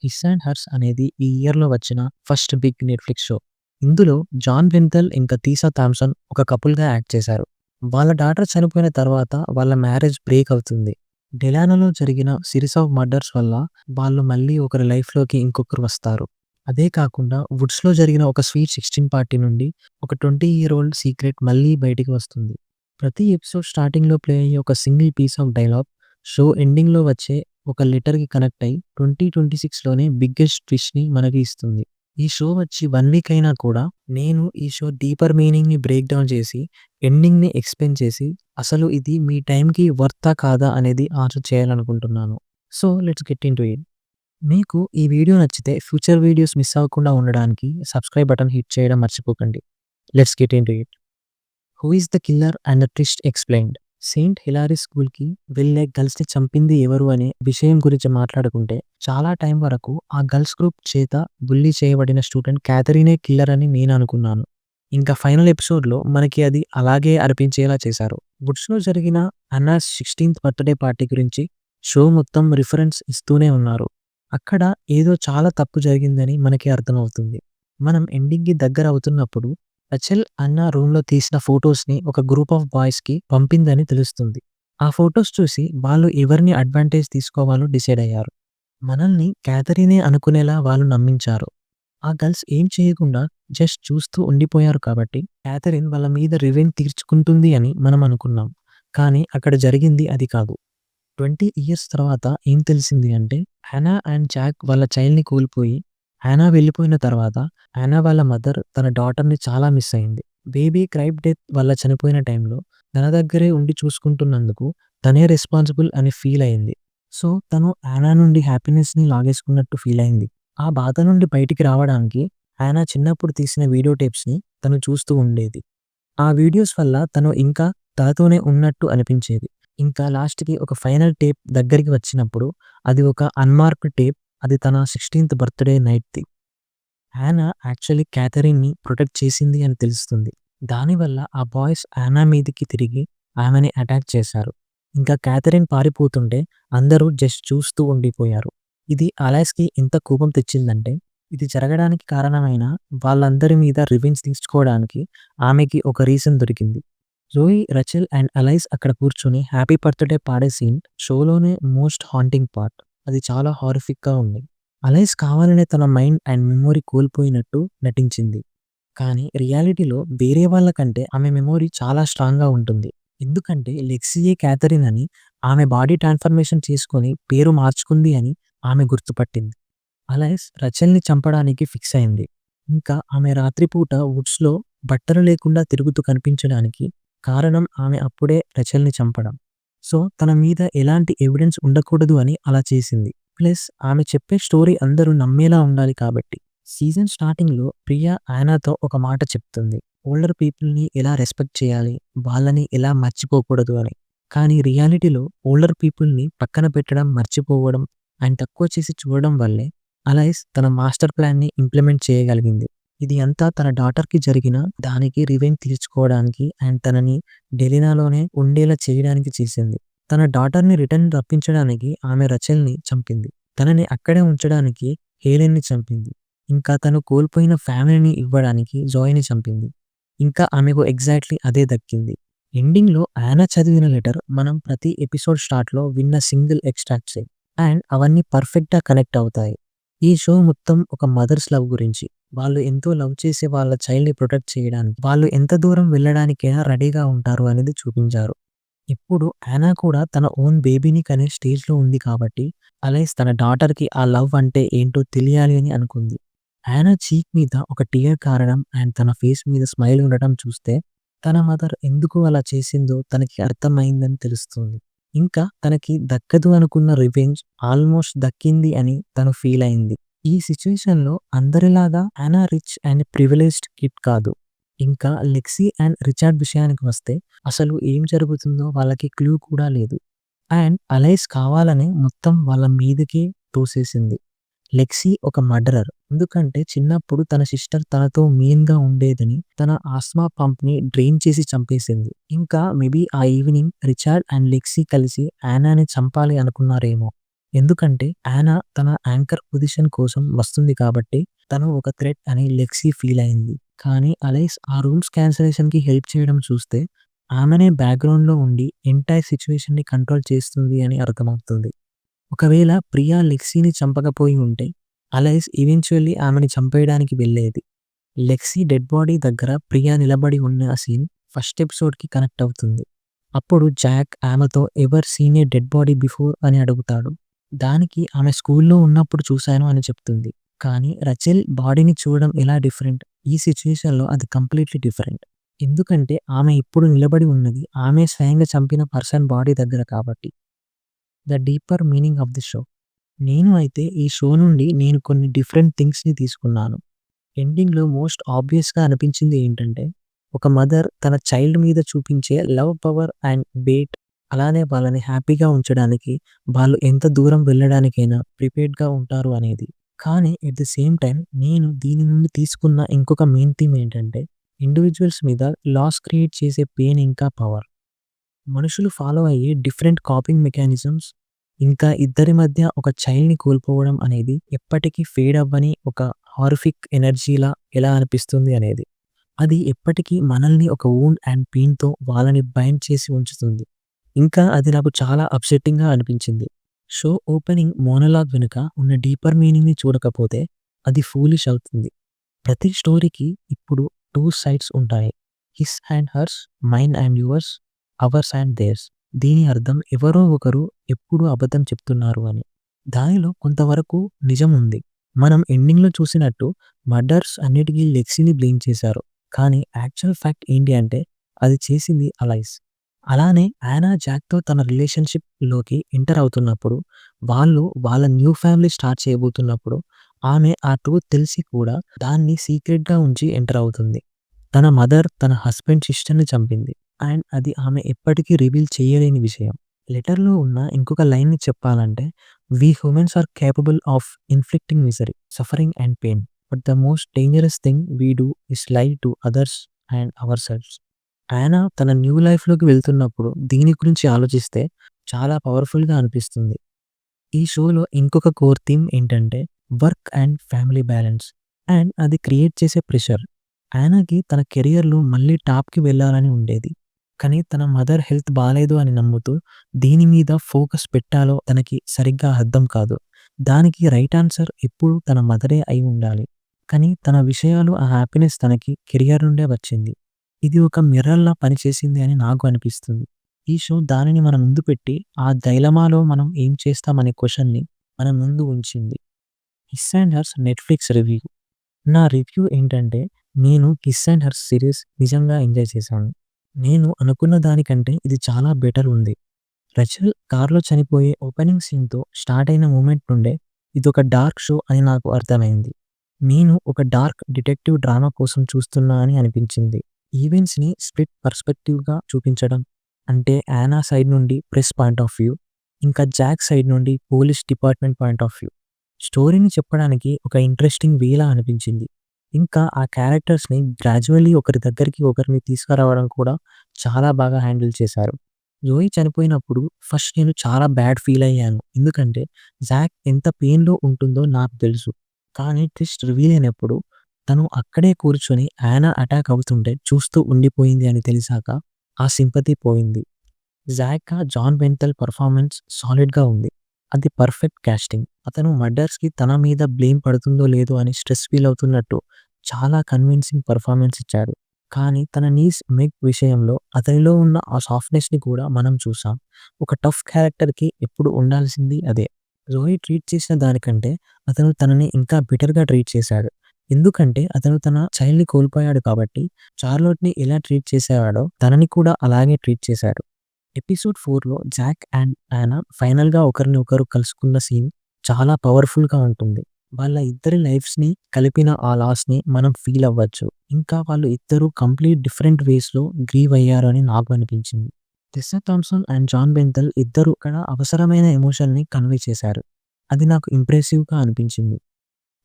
'His and hurts' అనేది ఈ ఇయర్‌లో వచ్చిన ఫస్ట్ బిగ్ నెట్‌ఫ్లిక్స్ షో. ఇందులో జాన్ బెంథెల్ ఇంకా తీసా థామ్సన్ ఒక కపుల్‌గా యాక్ట్ చేశారు. వాళ్ళ డాటర్ చనిపోయిన తర్వాత వాళ్ళ మ్యారేజ్ బ్రేక్ అవుతుంది. డెలానోలో జరిగిన సిరీస్ ఆఫ్ మర్డర్స్ వల్ల వాళ్ళు మళ్ళీ ఒకరి లైఫ్‌లోకి ఇంకొకరు వస్తారు. అదే కాకుండా వుడ్స్‌లో జరిగిన ఒక స్వీట్ 16 పార్టీ నుండి ఒక 20 ఇయర్ ఓల్డ్ సీక్రెట్ మళ్ళీ బయటికి వస్తుంది. ప్రతి ఎపిసోడ్ స్టార్టింగ్‌లో ప్లే అయ్యే ఒక single piece of dialogue show ఎండింగ్‌లో వచ్చే ఒక లెటర్‌కి కనెక్ట్ అయ్యి 2026లోనే బిగ్గెస్ట్ ట్విస్ట్‌ని మనకి ఇస్తుంది. ఈ షో వచ్చి 1 వీక్ అయినా కూడా నేను ఈ షో డీపర్ మీనింగ్‌ని బ్రేక్ డౌన్ చేసి, ఎండింగ్‌ని ఎక్స్‌ప్లెయిన్ చేసి, అసలు ఇది మీ టైంకి వర్తా కాదా అనేది ఆన్సర్ చేయాలనుకుంటున్నాను. So, let's get into it. మీకు ఈ వీడియో నచ్చితే ఫ్యూచర్ వీడియోస్ మిస్ అవ్వకుండా ఉండడానికి సబ్స్క్రైబ్ బటన్ హిట్ చేయడం మర్చిపోకండి. Let's get into it. Who is the killer and the twist explained. Saint Hilary స్కూల్‌కి వెళ్ళే గర్ల్స్‌ని చంపింది ఎవరు అనే విషయం గురించి మాట్లాడుకుంటే, చాలా టైం వరకు ఆ గర్ల్స్ గ్రూప్ చేత బుల్లీ చేయబడిన స్టూడెంట్ క్యాథరీనే కిల్లర్ అని నేను అనుకున్నాను. ఇంకా ఫైనల్ ఎపిసోడ్‌లో మనకి అది అలాగే అనిపించేలా చేశారు. వుడ్స్‌లో జరిగిన అన్నాస్ 16థ్ బర్త్‌డే పార్టీ గురించి షో మొత్తం రిఫరెన్స్ ఇస్తూనే ఉన్నారు. అక్కడ ఏదో చాలా తప్పు జరిగిందని మనకి అర్థమవుతుంది. మనం ఎండింగ్‌కి దగ్గర అవుతున్నప్పుడు రచెల్ అన్న రూమ్‌లో తీసిన ఫోటోస్‌ని ఒక గ్రూప్ ఆఫ్ బాయ్స్‌కి పంపిందని తెలుస్తుంది. ఆ ఫోటోస్ చూసి వాళ్ళు ఎవరిని అడ్వాంటేజ్ తీసుకోవాలో డిసైడ్ అయ్యారు. మనల్ని క్యాథరీనే అనుకునేలా వాళ్ళు నమ్మించారు. ఆ గర్ల్స్ ఏం చేయకుండా జస్ట్ చూస్తూ ఉండిపోయారు కాబట్టి క్యాథరిన్ వాళ్ళ మీద రివెంజ్ తీర్చుకుంటుంది అని మనం అనుకున్నాం. కానీ అక్కడ జరిగింది అది కాదు. 20 ఇయర్స్ తర్వాత ఏం తెలిసింది అంటే, హన్నా అండ్ జాక్ వాళ్ళ చైల్డ్‌ని కోల్పోయి, హన్నా వెళ్ళిపోయిన తర్వాత, హన్నా వాళ్ళ మదర్ తన డాటర్‌ని చాలా మిస్ అయింది. బేబీ క్రైబ్ డెత్ వల్ల చనిపోయిన టైంలో తన దగ్గరే ఉండి చూసుకుంటున్నందుకు తనే రెస్పాన్సిబుల్ అని ఫీల్ అయింది. సో, తను హన్నా నుండి హ్యాపీనెస్‌ని లాగేసుకున్నట్టు ఫీల్ అయింది. ఆ బాధ నుండి బయటికి రావడానికి హన్నా చిన్నప్పుడు తీసిన వీడియో టేప్స్‌ని తను చూస్తూ ఉండేది. ఆ వీడియోస్ వల్ల తను ఇంకా తనతోనే ఉన్నట్టు అనిపించేది. ఇంకా లాస్ట్‌కి ఒక ఫైనల్ టేప్ దగ్గరికి వచ్చినప్పుడు అది ఒక అన్‌మార్క్డ్ టేప్. అది తన 16థ్ బర్త్‌డే నైట్‌ది. యానా యాక్చువల్లీ క్యాథరిన్‌ని ప్రొటెక్ట్ చేసింది అని తెలుస్తుంది. దానివల్ల ఆ బాయ్స్ యానా మీదకి తిరిగి ఆమెని అటాక్ చేశారు. ఇంకా క్యాథరిన్ పారిపోతుంటే అందరూ జస్ట్ చూస్తూ ఉండిపోయారు. ఇది అలైస్‌కి ఎంత కోపం తెచ్చిందంటే, ఇది జరగడానికి కారణమైన వాళ్ళందరి మీద రివెంజ్ తీర్చుకోవడానికి ఆమెకి ఒక రీజన్ దొరికింది. జోయి, రచెల్ అండ్ అలైస్ అక్కడ కూర్చొని హ్యాపీ బర్త్‌డే పాడే సీన్ షోలోనే మోస్ట్ హాంటింగ్ పార్ట్. అది చాలా హారిఫిక్‌గా ఉంది. అలైస్ కావాలనే తన మైండ్ అండ్ మెమొరీ కోల్పోయినట్టు నటించింది. కానీ రియాలిటీలో వేరే వాళ్ళ కంటే ఆమె మెమొరీ చాలా స్ట్రాంగ్‌గా ఉంటుంది. ఎందుకంటే లెక్సియే క్యాథరిన్ అని ఆమె బాడీ ట్రాన్స్‌ఫర్మేషన్ చేసుకొని పేరు మార్చుకుంది అని ఆమె గుర్తుపట్టింది. అలైస్ రచెల్‌ని చంపడానికి ఫిక్స్ అయింది. ఇంకా ఆమె రాత్రిపూట వుడ్స్‌లో బట్టలు లేకుండా తిరుగుతూ కనిపించడానికి కారణం ఆమె అప్పుడే రచెల్‌ని చంపడం. సో, తన మీద ఎలాంటి ఎవిడెన్స్ ఉండకూడదు అని అలా చేసింది. ప్లస్ ఆమె చెప్పే స్టోరీ అందరూ నమ్మేలా ఉండాలి కాబట్టి. సీజన్ స్టార్టింగ్‌లో ప్రియా యానాతో ఒక మాట చెప్తుంది. ఓల్డర్ పీపుల్‌ని ఎలా రెస్పెక్ట్ చేయాలి, వాళ్ళని ఎలా మర్చిపోకూడదు అని. కానీ రియాలిటీలో ఓల్డర్ పీపుల్‌ని పక్కన పెట్టడం, మర్చిపోవడం అండ్ తక్కువ చేసి చూడడం వల్లే అలైస్ తన మాస్టర్ ప్లాన్‌ని ఇంప్లిమెంట్ చేయగలిగింది. ఇది అంతా తన డాటర్‌కి జరిగిన దానికి రివెంజ్ తీర్చుకోవడానికి అండ్ తనని డెలినాలోనే ఉండేలా చేయడానికి చేసింది. తన డాటర్‌ని రిటర్న్ రప్పించడానికి ఆమె రచెల్‌ని చంపింది. తనని అక్కడే ఉంచడానికి హేలెన్‌ని చంపింది. ఇంకా తను కోల్పోయిన ఫ్యామిలీని ఇవ్వడానికి జోయ్‌ని చంపింది. ఇంకా ఆమెకు ఎగ్జాక్ట్‌లీ అదే దక్కింది. ఎండింగ్‌లో యానా చదివిన లెటర్ మనం ప్రతి ఎపిసోడ్ స్టార్ట్‌లో విన్న సింగిల్ ఎక్స్‌ట్రాక్ట్సే. అండ్ అవన్నీ పర్ఫెక్ట్‌గా కనెక్ట్ అవుతాయి. ఈ షో మొత్తం ఒక మదర్స్ లవ్ గురించి. వాళ్ళు ఎంతో లవ్ చేసే వాళ్ళ చైల్డ్‌ని ప్రొటెక్ట్ చేయడానికి, వాళ్ళు ఎంత దూరం వెళ్ళడానికైనా రెడీగా ఉంటారు అనేది చూపించారు. ఇప్పుడు యానా కూడా తన ఓన్ బేబీని కనే స్టేజ్‌లో ఉంది కాబట్టి, అలైస్ తన డాటర్‌కి ఆ లవ్ అంటే ఏంటో తెలియాలి అని అనుకుంది. యానా చీక్ మీద ఒక టియర్ కారడం అండ్ తన ఫేస్ మీద స్మైల్ ఉండటం చూస్తే, తన మదర్ ఎందుకు అలా చేసిందో తనకి అర్థమైందని తెలుస్తుంది. ఇంకా తనకి దక్కదు అనుకున్న రివెంజ్ ఆల్మోస్ట్ దక్కింది అని తను ఫీల్ అయింది. ఈ సిట్యుయేషన్‌లో అందరిలాగా Yana rich and privileged kid కాదు. ఇంకా లెక్సీ అండ్ రిచార్డ్ విషయానికి వస్తే అసలు ఏం జరుగుతుందో వాళ్ళకి క్లూ కూడా లేదు. అండ్ అలైస్ కావాలనే మొత్తం వాళ్ళ మీదకే తోసేసింది. లెక్సీ ఒక మర్డరర్. ఎందుకంటే చిన్నప్పుడు తన సిస్టర్ తనతో మీన్‌గా ఉండేదని తన ఆస్మా పంప్‌ని డ్రైన్ చేసి చంపేసింది. ఇంకా మేబీ ఆ ఈవినింగ్ రిచార్డ్ అండ్ లెక్సీ కలిసి యానాని చంపాలి అనుకున్నారేమో. ఎందుకంటే యానా తన యాంకర్ పొజిషన్ కోసం వస్తుంది కాబట్టి తను ఒక థ్రెట్ అని లెక్సీ ఫీల్ అయింది. కానీ అలైస్ ఆ రూమ్స్ క్యాన్సలేషన్‌కి హెల్ప్ చేయడం చూస్తే ఆమెనే బ్యాక్‌గ్రౌండ్‌లో ఉండి ఎంటైర్ సిట్యుయేషన్‌ని కంట్రోల్ చేస్తుంది అని అర్థమవుతుంది. ఒకవేళ ప్రియా లెక్సీని చంపకపోయి ఉంటే అలైస్ ఈవెంచువల్లీ ఆమెని చంపేయడానికి వెళ్ళేది. లెక్సీ డెడ్ బాడీ దగ్గర ప్రియా నిలబడి ఉన్న సీన్ ఫస్ట్ ఎపిసోడ్‌కి కనెక్ట్ అవుతుంది. అప్పుడు జాక్ ఆమెతో ever seen a dead body before అని అడుగుతాడు. దానికి ఆమె స్కూల్లో ఉన్నప్పుడు చూశాను అని చెప్తుంది. కానీ రచెల్ బాడీని చూడడం ఎలా డిఫరెంట్? ఈ సిట్యుయేషన్‌లో అది కంప్లీట్‌లీ డిఫరెంట్. ఎందుకంటే ఆమె ఇప్పుడు నిలబడి ఉన్నది ఆమె స్వయంగా చంపిన పర్సన్ బాడీ దగ్గర కాబట్టి. The deeper meaning of the show. నేను అయితే ఈ షో నుండి నేను కొన్ని డిఫరెంట్ థింగ్స్‌ని తీసుకున్నాను. ఎండింగ్‌లో మోస్ట్ ఆబ్వియస్‌గా అనిపించింది ఏంటంటే, ఒక మదర్ తన చైల్డ్ మీద చూపించే లవ్, పవర్ అండ్ వెయిట్ అలానే వాళ్ళని హ్యాపీగా ఉంచడానికి వాళ్ళు ఎంత దూరం వెళ్ళడానికైనా ప్రిపేర్డ్‌గా ఉంటారు అనేది. కానీ ఎట్ ది సేమ్ టైమ్ నేను దీని నుండి తీసుకున్న ఇంకొక మెయిన్ థీమ్ ఏంటంటే, ఇండివిడ్యువల్స్ మీద లాస్ క్రియేట్ చేసే పెయిన్ ఇంకా పవర్. మనుషులు ఫాలో అయ్యే డిఫరెంట్ కాపింగ్ మెకానిజమ్స్ ఇంకా ఇద్దరి మధ్య ఒక చైల్డ్‌ని కోల్పోవడం అనేది ఎప్పటికీ ఫేడ్ అవ్వని ఒక హారిఫిక్ ఎనర్జీలా ఎలా అనిపిస్తుంది అనేది. అది ఎప్పటికీ మనల్ని ఒక వూండ్ అండ్ పెయిన్‌తో వాళ్ళని బైండ్ చేసి ఉంచుతుంది. ఇంకా అది నాకు చాలా అప్సెట్టింగ్‌గా అనిపించింది. షో ఓపెనింగ్ మోనోలాగ్ వెనుక ఉన్న డీపర్ మీనింగ్‌ని చూడకపోతే అది ఫూలిష్ అవుతుంది. ప్రతి స్టోరీకి ఇప్పుడు 2 సైడ్స్ ఉంటాయి. His and hers, mine and yours, ours and theirs. దీని అర్థం ఎవరో ఒకరు ఎప్పుడూ అబద్ధం చెప్తున్నారు అని. దానిలో కొంతవరకు నిజం ఉంది. మనం ఎండింగ్‌లో చూసినట్టు మర్డర్స్ అన్నిటికి లెక్సీని బ్లేమ్ చేశారు. కానీ యాక్చువల్ ఫ్యాక్ట్ ఏంటి అంటే అది చేసింది అలైస్. అలానే యానా జాక్‌తో తన రిలేషన్‌షిప్‌లోకి ఎంటర్ అవుతున్నప్పుడు, వాళ్ళు వాళ్ళ న్యూ ఫ్యామిలీ స్టార్ట్ చేయబోతున్నప్పుడు, ఆమె ఆ ట్రూత్ తెలిసి కూడా దాన్ని సీక్రెట్‌గా ఉంచి ఎంటర్ అవుతుంది. తన మదర్ తన హస్బెండ్ సిస్టర్‌ని చంపింది. అండ్ అది ఆమె ఎప్పటికీ రివీల్ చేయలేని విషయం. లెటర్‌లో ఉన్న ఇంకొక లైన్‌ని చెప్పాలంటే, "we humans are capable of inflicting misery, suffering and pain. But the most dangerous thing we do is lie to others and ourselves." యానా తన న్యూ లైఫ్‌లోకి వెళ్తున్నప్పుడు దీని గురించి ఆలోచిస్తే చాలా పవర్‌ఫుల్‌గా అనిపిస్తుంది. ఈ షోలో ఇంకొక కోర్ థీమ్ ఏంటంటే work and family balance. And అది క్రియేట్ చేసే ప్రెషర్. యానాకి తన కెరియర్‌లో మళ్ళీ టాప్‌కి వెళ్ళాలని ఉండేది. కానీ తన మదర్ హెల్త్ బాలేదు అని నమ్ముతూ దీని మీద ఫోకస్ పెట్టాలో తనకి సరిగ్గా అర్థం కాదు. దానికి రైట్ ఆన్సర్ ఎప్పుడూ తన మదరే అయి ఉండాలి. కానీ తన విషయాలు ఆ హ్యాపీనెస్ తనకి కెరియర్ నుండే వచ్చింది. ఇది ఒక మిర్రర్‌లా పనిచేసింది అని నాకు అనిపిస్తుంది. ఈ షో దానిని మన ముందు పెట్టి, ఆ డైలమాలో మనం ఏం చేస్తామనే క్వెషన్‌ని మన ముందు ఉంచింది. 'Kiss and hurts' Netflix review. నా రివ్యూ ఏంటంటే, నేను 'కిస్ అండ్ హర్స్' సీరీస్ నిజంగా ఎంజాయ్ చేశాను. నేను అనుకున్న దానికంటే ఇది చాలా బెటర్ ఉంది. రచల్ కార్‌లో చనిపోయే ఓపెనింగ్ సీన్‌తో స్టార్ట్ అయిన మూమెంట్ నుండే ఇదొక డార్క్ షో అని నాకు అర్థమైంది. నేను ఒక డార్క్ డిటెక్టివ్ డ్రామా కోసం చూస్తున్నా అని అనిపించింది. ఈవెంట్స్‌ని స్ప్లిట్ పర్స్పెక్టివ్‌గా చూపించడం, అంటే యానా సైడ్ నుండి ప్రెస్ పాయింట్ ఆఫ్ వ్యూ, ఇంకా జాక్ సైడ్ నుండి police department point of view. స్టోరీని చెప్పడానికి ఒక ఇంట్రెస్టింగ్ వేలా అనిపించింది. ఇంకా ఆ క్యారెక్టర్స్‌ని గ్రాడ్యువల్లీ ఒకరి దగ్గరికి ఒకరిని తీసుకురావడం కూడా చాలా బాగా హ్యాండిల్ చేశారు. జోయి చనిపోయినప్పుడు ఫస్ట్ నేను చాలా బ్యాడ్ ఫీల్ అయ్యాను. ఎందుకంటే జాక్ ఎంత పెయిన్‌లో ఉంటుందో నాకు తెలుసు. కానీ ట్విస్ట్ రివీల్ అయినప్పుడు తను అక్కడే కూర్చొని యానా అటాక్ అవుతుంటే చూస్తూ ఉండిపోయింది అని తెలిసాక ఆ సింపతి పోయింది. జాన్ బెంథెల్ పెర్ఫార్మెన్స్ సాలిడ్‌గా ఉంది. అది పర్ఫెక్ట్ కాస్టింగ్. అతను మర్డర్స్‌కి తన మీద బ్లేమ్ పడుతుందో లేదో అని స్ట్రెస్ ఫీల్ అవుతున్నట్టు చాలా కన్విన్సింగ్ పెర్ఫార్మెన్స్ ఇచ్చాడు. కానీ తన నీస్ మెగ్ విషయంలో అతనిలో ఉన్న ఆ సాఫ్ట్‌నెస్‌ని కూడా మనం చూసాం. ఒక టఫ్ క్యారెక్టర్‌కి ఎప్పుడు ఉండాల్సింది అదే. జోయి ట్రీట్ చేసిన దానికంటే అతను తనని ఇంకా బెటర్‌గా ట్రీట్ చేశాడు. ఎందుకంటే అతను తన చైల్డ్‌ని కోల్పోయాడు కాబట్టి చార్లోట్‌ని ఎలా ట్రీట్ చేసేవాడో తనని కూడా అలాగే ట్రీట్ చేశాడు. ఎపిసోడ్ 4లో జాక్ అండ్ యానా ఫైనల్‌గా ఒకరిని ఒకరు కలుసుకున్న సీన్ చాలా పవర్‌ఫుల్‌గా ఉంటుంది. వాళ్ళ ఇద్దరి లైఫ్స్‌ని కలిపిన ఆ లాస్‌ని మనం ఫీల్ అవ్వచ్చు. ఇంకా వాళ్ళు ఇద్దరు కంప్లీట్ డిఫరెంట్ వేస్‌లో గ్రీవ్ అయ్యారు అని నాకు అనిపించింది. టెస్సా థాంప్సన్ అండ్ జాన్ బెంథెల్ ఇద్దరు అక్కడ అవసరమైన ఎమోషన్‌ని కన్వే చేశారు. అది నాకు ఇంప్రెసివ్‌గా అనిపించింది.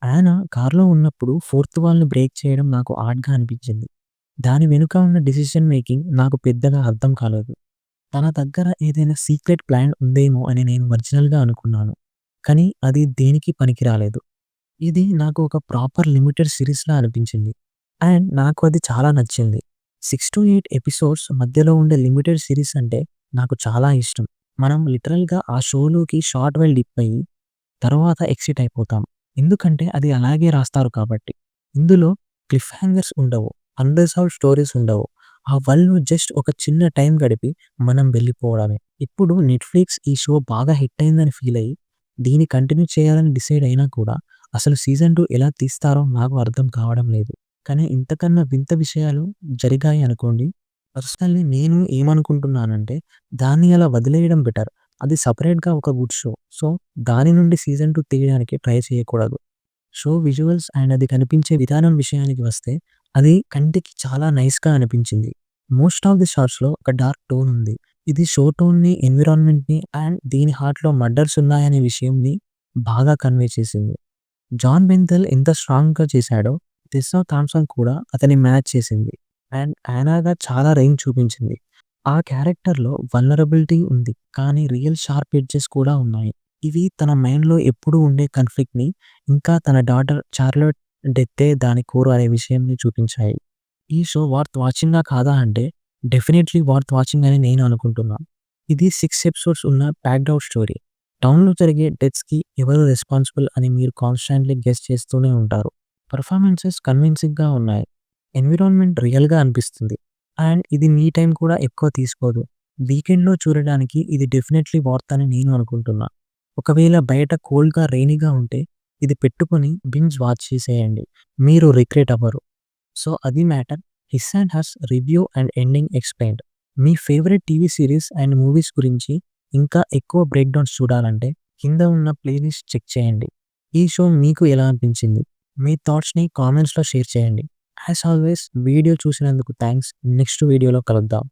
యానా కార్‌లో ఉన్నప్పుడు ఫోర్త్ వాల్‌ని బ్రేక్ చేయడం నాకు ఆడ్‌గా అనిపించింది. దాని వెనుక ఉన్న డెసిషన్ మేకింగ్ నాకు పెద్దగా అర్థం కాలేదు. తన దగ్గర ఏదైనా సీక్రెట్ ప్లాన్ ఉందేమో అని నేను ఒరిజినల్‌గా అనుకున్నాను. కానీ అది దేనికి పనికి రాలేదు. ఇది నాకు ఒక ప్రాపర్ లిమిటెడ్ సీరీస్‌లా అనిపించింది. అండ్ నాకు అది చాలా నచ్చింది. 6-8 ఎపిసోడ్స్ మధ్యలో ఉండే లిమిటెడ్ సీరీస్ అంటే నాకు చాలా ఇష్టం. మనం లిటరల్‌గా ఆ షోలోకి షార్ట్ వైల్ డిప్ అయ్యి తర్వాత ఎక్సిట్ అయిపోతాం. ఎందుకంటే అది అలాగే రాస్తారు కాబట్టి. ఇందులో క్లిఫ్ హ్యాంగర్స్ ఉండవు. అన్‌రిజాల్వ్డ్ స్టోరీస్ ఉండవు. ఆ వరల్డ్‌లో జస్ట్ ఒక చిన్న టైం గడిపి మనం వెళ్ళిపోవడమే. ఇప్పుడు నెట్‌ఫ్లిక్స్ ఈ షో బాగా హిట్ అయిందని ఫీల్ అయ్యి దీన్ని కంటిన్యూ చేయాలని డిసైడ్ అయినా కూడా అసలు సీజన్ 2 ఎలా తీస్తారో నాకు అర్థం కావడం లేదు. కానీ ఇంతకన్నా వింత విషయాలు జరిగాయి అనుకోండి. పర్సనల్లీ నేను ఏమనుకుంటున్నానంటే దాన్ని అలా వదిలేయడం బెటర్. అది సెపరేట్‌గా ఒక గుడ్ షో. సో, దాని నుండి సీజన్ 2 తీయడానికి ట్రై చేయకూడదు. షో విజువల్స్ అండ్ అది కనిపించే విధానం విషయానికి వస్తే అది కంటికి చాలా నైస్‌గా అనిపించింది. మోస్ట్ ఆఫ్ ది షాట్స్‌లో ఒక డార్క్ టోన్ ఉంది. ఇది షో టోన్‌ని, ఎన్విరాన్మెంట్‌ని అండ్ దీని హార్ట్‌లో మర్డర్స్ ఉన్నాయనే విషయంని బాగా కన్వే చేసింది. జాన్ బెంథెల్ ఎంత స్ట్రాంగ్‌గా చేశాడో, టెస్సా థామ్సన్ కూడా అతన్ని మ్యాచ్ చేసింది. అండ్ యానాగా చాలా రేంజ్ చూపించింది. ఆ క్యారెక్టర్‌లో వల్నరబిలిటీ ఉంది. కానీ రియల్ షార్ప్ ఎడ్జెస్ కూడా ఉన్నాయి. ఇవి తన మైండ్‌లో ఎప్పుడూ ఉండే కాన్‌ఫ్లిక్ట్‌ని, ఇంకా తన డాటర్ చార్లొట్ డెత్తే దాని కోర్ అనే విషయంని చూపించాయి. ఈ షో వర్త్ వాచింగా కాదా అంటే, డెఫినైట్‌లీ వర్త్ వాచింగ్ అని నేను అనుకుంటున్నా. ఇది 6 ఎపిసోడ్స్ ఉన్న ప్యాక్డ్ ఔట్ స్టోరీ. టౌన్‌లో జరిగే డెత్స్‌కి ఎవరు రెస్పాన్సిబుల్ అని మీరు కాన్స్టాంట్‌లీ గెస్ చేస్తూనే ఉంటారు. పెర్ఫార్మెన్సెస్ కన్విన్సింగ్‌గా ఉన్నాయి. ఎన్విరాన్మెంట్ రియల్‌గా అనిపిస్తుంది. అండ్ ఇది మీ టైం కూడా ఎక్కువ తీసుకోదు. వీకెండ్‌లో చూడడానికి ఇది డెఫినైట్‌లీ వర్త్ అని నేను అనుకుంటున్నా. ఒకవేళ బయట కోల్డ్‌గా, రెయినీగా ఉంటే ఇది పెట్టుకొని బింజ్ వాచ్ చేసేయండి. మీరు రిగ్రెట్ అవ్వరు. సో, అది matter. 'His and hurts' review and ending explained. Me favourite TV series and movies గురించి ఇంకా ఎక్కువ బ్రేక్ డౌన్స్ చూడాలంటే కింద ఉన్న ప్లేలిస్ట్ చెక్ చేయండి. ఈ షో మీకు ఎలా అనిపించింది? మీ థాట్స్‌ని కామెంట్స్‌లో షేర్ చేయండి. యాస్ ఆల్వేస్ వీడియో చూసినందుకు థాంక్స్. నెక్స్ట్ వీడియోలో కలుద్దాం.